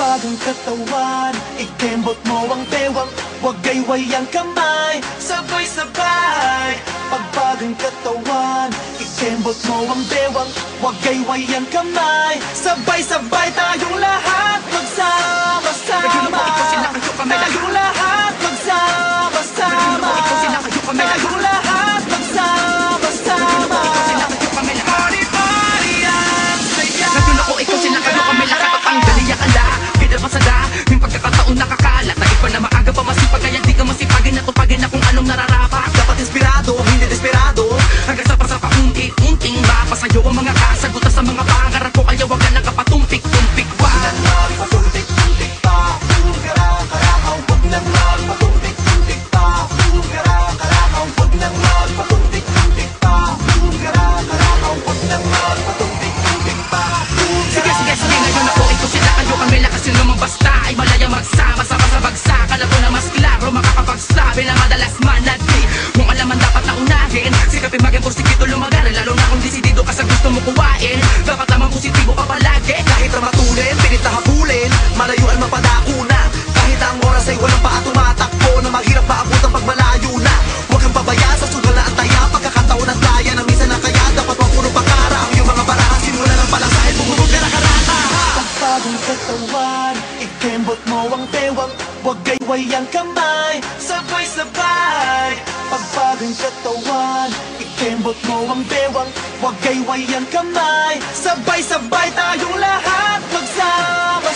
Pagbagang katawan, ikembot mo ang bewang, huwag gayway ang kamay, sabay-sabay. Pagbagang katawan, ikembot mo ang bewang, huwag gayway ang kamay, sabay-sabay tayong lahat magsama-sama. Tayong lahat magsama-sama. Tayong lahat magsama-sama. Party-party ang saya. Nagdulo ko, ikaw sila kayo kami lahat at ang galiyakala. Pinapasada, yung pagkakataon nakakalat. Na iba na maaga pa masipag, kaya di ka masipagin na tupagin na kung anong nararapat. Dapat inspirado, hindi desperado. Hanggang sa unti-unting mapasayo ang mga kasagutan sa mga pangarap ko. Kaya wag ka nang kapatumpik-tumpik pa. Magpatumpik-tumpik pa, kara-karakaw. Huwag nang magpatumpik-tumpik pa, kara-karakaw. Huwag nang magpatumpik-tumpik pa, kara-karakaw. Huwag nang magpatumpik-tumpik pa. Sige, sige, sige, ngayon ako, ikaw sila kayo kami lakas yung lumang basta. Ay malaya magsama-sama sa bagsak. Alam ko na mas klaro makakapagsabi na madalas manati. Kung alaman dapat na unahin, sikapin maging porsikito lumagaran. Lalo na kung disidido ka sa gusto mo kuwain. Dapat lamang positibo ka palagi. Kahit na matulin, pilit na habulin, malayuan mapadako na. Kahit ang oras ay walang pa at tumatakbo, na maghirap maabot ang pagmalayo na. Huwag kang pabayaan sa sugal na antaya, pagkakataon at daya na minsan na kaya dapat wag puro pakara. Ang iyong mga barahan, simula ng palasahil, bumubog ka na karata. Pagpagong katawan, ikembot mo ang bewang, huwag gayway ang kamay, sabay-sabay. Pagpagong katawan, ikembot mo ang bewang, huwag gayway ang kamay, sabay-sabay tayong lahat magsama.